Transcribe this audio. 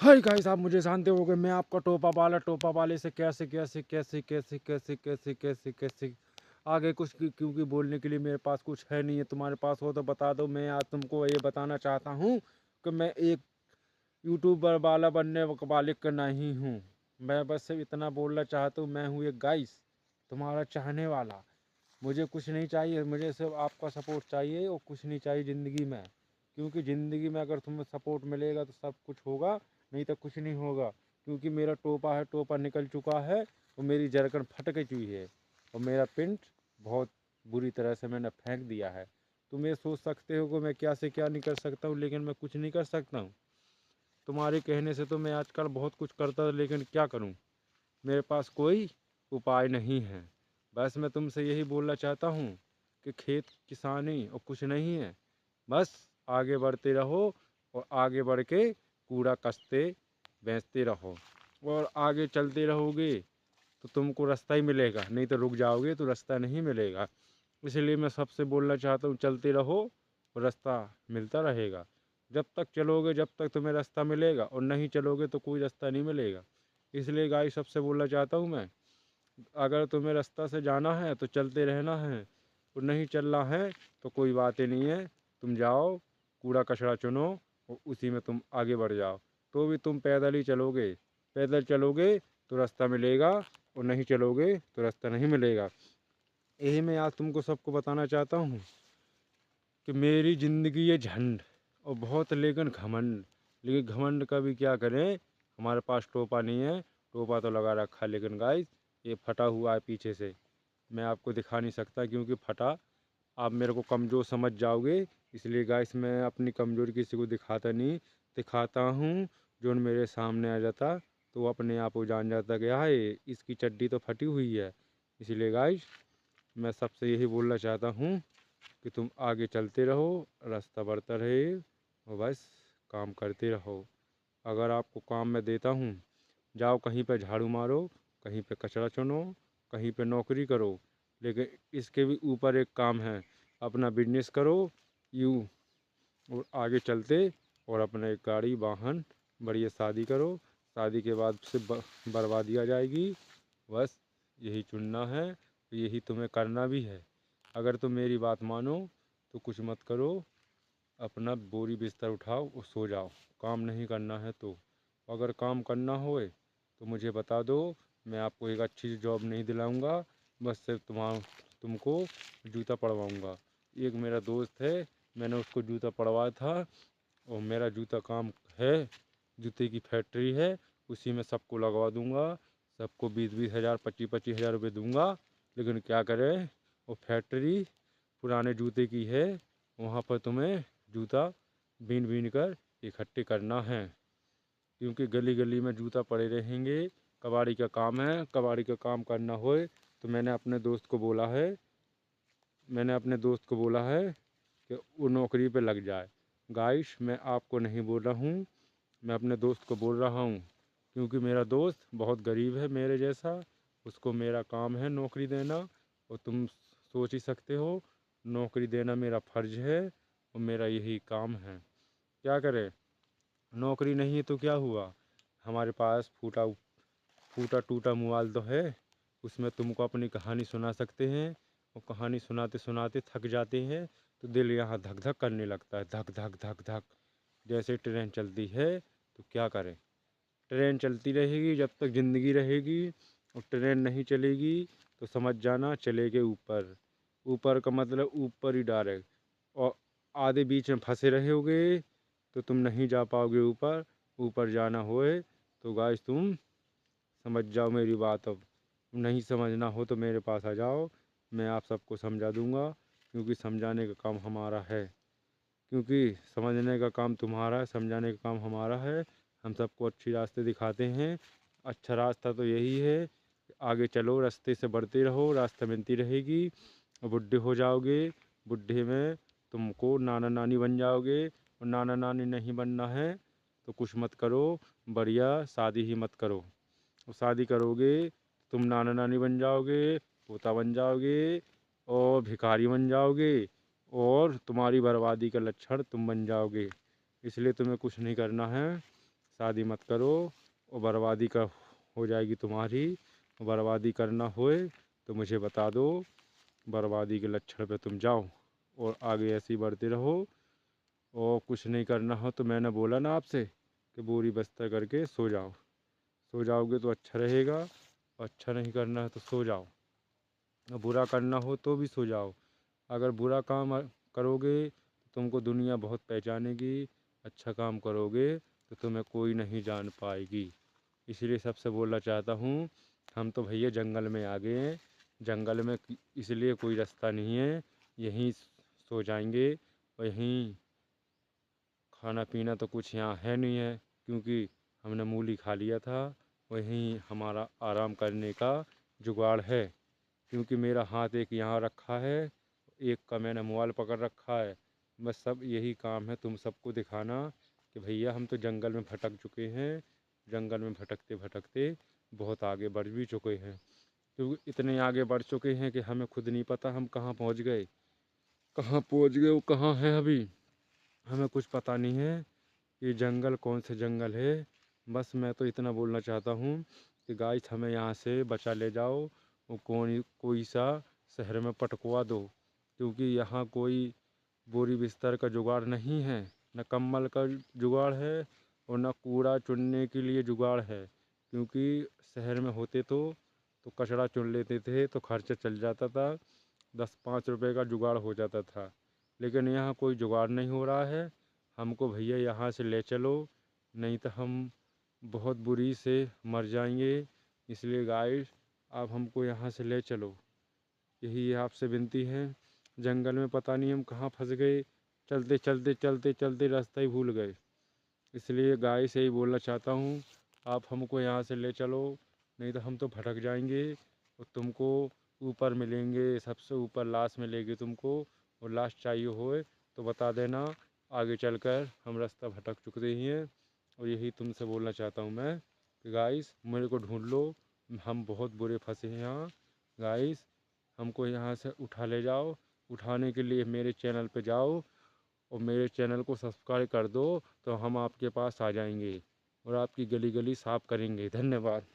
Hi guys, आप मुझे जानते होगे। मैं आपका टोपा वाले से कैसे आगे कुछ क्योंकि बोलने के लिए मेरे पास कुछ है नहीं है। तुम्हारे पास हो तो बता दो। मैं आज तुमको ये बताना चाहता हूँ कि मैं एक यूट्यूबर वाला बनने वाले का नहीं हूँ। मैं बस सिर्फ इतना बोलना चाहता हूँ, मैं हूँ एक गाइस, तुम्हारा चाहने वाला। मुझे कुछ नहीं चाहिए, मुझे सिर्फ आपका सपोर्ट चाहिए और कुछ नहीं चाहिए ज़िंदगी में। क्योंकि ज़िंदगी में अगर तुम्हें सपोर्ट मिलेगा तो सब कुछ होगा, नहीं तो कुछ नहीं होगा। क्योंकि मेरा टोपा है, टोपा निकल चुका है और मेरी जरकन फट गई है और मेरा पिंट बहुत बुरी तरह से मैंने फेंक दिया है। तुम ये सोच सकते हो कि मैं क्या से क्या नहीं कर सकता हूँ, लेकिन मैं कुछ नहीं कर सकता हूँ। तुम्हारे कहने से तो मैं आजकल बहुत कुछ करता, लेकिन क्या करूँ, मेरे पास कोई उपाय नहीं है। बस मैं तुमसे यही बोलना चाहता हूँ कि खेत किसानी और कुछ नहीं है। बस आगे बढ़ते रहो और आगे बढ़ के कूड़ा कसते बेचते रहो और आगे चलते रहोगे तो तुमको रास्ता ही मिलेगा, नहीं तो रुक जाओगे तो रास्ता नहीं मिलेगा। इसलिए मैं सबसे बोलना चाहता हूँ, चलते रहो और रास्ता मिलता रहेगा। जब तक चलोगे जब तक तुम्हें रास्ता मिलेगा, और नहीं चलोगे तो कोई रास्ता नहीं मिलेगा। इसलिए गाइस सबसे बोलना चाहता हूँ मैं, अगर तुम्हें रास्ता से जाना है तो चलते रहना है, और नहीं चलना है तो कोई बात ही नहीं है। तुम जाओ, कूड़ा कचरा चुनो और उसी में तुम आगे बढ़ जाओ। तो भी तुम पैदल ही चलोगे, पैदल चलोगे तो रास्ता मिलेगा, और नहीं चलोगे तो रास्ता नहीं मिलेगा। यही मैं आज तुमको सबको बताना चाहता हूँ कि मेरी ज़िंदगी ये झंड और बहुत लेकिन घमंड। लेकिन घमंड का भी क्या करें, हमारे पास टोपा नहीं है। टोपा तो लगा रखा है, लेकिन गाइस ये फटा हुआ है पीछे से। मैं आपको दिखा नहीं सकता क्योंकि फटा, आप मेरे को कमज़ोर समझ जाओगे। इसलिए गाइस मैं अपनी कमज़ोरी किसी को दिखाता नहीं, दिखाता हूँ जो मेरे सामने आ जाता तो वो अपने आप को जान जाता कि हाँ ये इसकी चड्डी तो फटी हुई है। इसलिए गाइस मैं सबसे यही बोलना चाहता हूँ कि तुम आगे चलते रहो, रास्ता बढ़ता रहे और बस काम करते रहो। अगर आपको काम मैं देता हूँ, जाओ कहीं पे झाड़ू मारो, कहीं पे कचरा चुनो, कहीं पे नौकरी करो, लेकिन इसके भी ऊपर एक काम है, अपना बिजनेस करो यूँ, और आगे चलते और अपना एक गाड़ी वाहन बढ़िया शादी करो। शादी के बाद से बर्बादी आ जाएगी। बस यही चुनना है, यही तुम्हें करना भी है। अगर तुम मेरी बात मानो तो कुछ मत करो, अपना बोरी बिस्तर उठाओ और सो जाओ। काम नहीं करना है तो, अगर काम करना होए तो मुझे बता दो। मैं आपको एक अच्छी सी जॉब नहीं दिलाऊंगा, बस सिर्फ तुमको जूता पड़वाऊंगा। एक मेरा दोस्त है, मैंने उसको जूता पड़वाया था और मेरा जूता काम है, जूते की फैक्ट्री है, उसी में सबको लगवा दूंगा। सबको 20-20 हज़ार 25-25 हज़ार रुपये दूंगा। लेकिन क्या करें, वो फैक्ट्री पुराने जूते की है, वहाँ पर तुम्हें जूता बीन बीन कर इकट्ठे करना है। क्योंकि गली गली में जूता पड़े रहेंगे। कबाड़ी का काम है, कबाड़ी का काम करना होए तो मैंने अपने दोस्त को बोला है कि वो नौकरी पे लग जाए। गाइस मैं आपको नहीं बोल रहा हूँ, मैं अपने दोस्त को बोल रहा हूँ। क्योंकि मेरा दोस्त बहुत गरीब है मेरे जैसा, उसको मेरा काम है नौकरी देना। और तुम सोच ही सकते हो, नौकरी देना मेरा फ़र्ज़ है और मेरा यही काम है। क्या करें, नौकरी नहीं है तो क्या हुआ, हमारे पास फूटा फूटा टूटा मोबाइल तो है, उसमें तुमको अपनी कहानी सुना सकते हैं। और कहानी सुनाते सुनाते थक जाते हैं तो दिल यहाँ धक धक करने लगता है, धक धक धक धक। जैसे ट्रेन चलती है तो क्या करें, ट्रेन चलती रहेगी जब तक ज़िंदगी रहेगी, और ट्रेन नहीं चलेगी तो समझ जाना चलेगे ऊपर। ऊपर का मतलब ऊपर ही डायरेक्ट, और आधे बीच में फंसे रहोगे तो तुम नहीं जा पाओगे ऊपर। ऊपर जाना होए तो गाइस तुम समझ जाओ मेरी बात। अब नहीं समझना हो तो मेरे पास आ जाओ, मैं आप सबको समझा दूंगा। क्योंकि समझाने का काम हमारा है, क्योंकि समझने का काम तुम्हारा है, समझाने का काम हमारा है। हम सबको अच्छी रास्ते दिखाते हैं। अच्छा रास्ता तो यही है, आगे चलो, रास्ते से बढ़ते रहो, रास्ता मिलती रहेगी। और बुढ़े हो जाओगे, बुढ़े में तुमको नाना नानी बन जाओगे। और नाना नानी नहीं बनना है तो कुछ मत करो, बढ़िया शादी ही मत करो। और शादी करोगे तुम नाना नानी बन जाओगे, पोता बन जाओगे और भिखारी बन जाओगे, और तुम्हारी बर्बादी का लक्षण तुम बन जाओगे। इसलिए तुम्हें कुछ नहीं करना है, शादी मत करो और बर्बादी का हो जाएगी तुम्हारी। बर्बादी करना होए तो मुझे बता दो, बर्बादी के लक्षण पे तुम जाओ और आगे ऐसे ही बढ़ते रहो। और कुछ नहीं करना हो तो मैंने बोला ना आपसे कि बोरी बस्ता करके सो जाओ। सो जाओगे तो अच्छा रहेगा, और अच्छा नहीं करना है तो सो जाओ। और बुरा करना हो तो भी सो जाओ। अगर बुरा काम करोगे तो तुमको दुनिया बहुत पहचानेगी, अच्छा काम करोगे तो तुम्हें कोई नहीं जान पाएगी। इसलिए सबसे बोलना चाहता हूँ, हम तो भैया जंगल में आ गए हैं। जंगल में इसलिए कोई रास्ता नहीं है, यहीं सो जाएंगे। और यहीं खाना पीना तो कुछ यहाँ है नहीं है, क्योंकि हमने मूली खा लिया था। वहीं हमारा आराम करने का जुगाड़ है, क्योंकि मेरा हाथ एक यहाँ रखा है, एक का मैंने मोबाइल पकड़ रखा है। बस सब यही काम है तुम सबको दिखाना कि भैया हम तो जंगल में भटक चुके हैं। जंगल में भटकते भटकते बहुत आगे बढ़ भी चुके हैं, क्योंकि इतने आगे बढ़ चुके हैं कि हमें खुद नहीं पता हम कहाँ पहुँच गए। कहाँ पहुँच गए वो कहाँ है अभी हमें कुछ पता नहीं है। ये जंगल कौन से जंगल है। बस मैं तो इतना बोलना चाहता हूँ कि गाइस हमें यहाँ से बचा ले जाओ, वो कोई सा शहर में पटकवा दो, क्योंकि यहाँ कोई बोरी बिस्तर का जुगाड़ नहीं है, न कंबल का जुगाड़ है और न कूड़ा चुनने के लिए जुगाड़ है। क्योंकि शहर में होते तो कचरा चुन लेते थे तो खर्चा चल जाता था, 10-5 रुपए का जुगाड़ हो जाता था। लेकिन यहाँ कोई जुगाड़ नहीं हो रहा है। हमको भैया यहाँ से ले चलो, नहीं तो हम बहुत बुरी से मर जाएंगे। इसलिए गाइस आप हमको यहाँ से ले चलो, यही आपसे विनती है। जंगल में पता नहीं हम कहाँ फंस गए, चलते चलते चलते चलते रास्ता ही भूल गए। इसलिए गाइस यही बोलना चाहता हूँ, आप हमको यहाँ से ले चलो, नहीं तो हम तो भटक जाएंगे और तुमको ऊपर मिलेंगे, सबसे ऊपर लाश मिलेगी तुमको। और लाश चाहिए होए तो बता देना, आगे चलकर हम रास्ता भटक चुके ही हैं। और यही तुमसे बोलना चाहता हूँ मैं कि गाइस मेरे को ढूंढ लो, हम बहुत बुरे फंसे हैं यहाँ। गाइस हमको यहाँ से उठा ले जाओ। उठाने के लिए मेरे चैनल पे जाओ और मेरे चैनल को सब्सक्राइब कर दो, तो हम आपके पास आ जाएंगे और आपकी गली गली साफ़ करेंगे। धन्यवाद।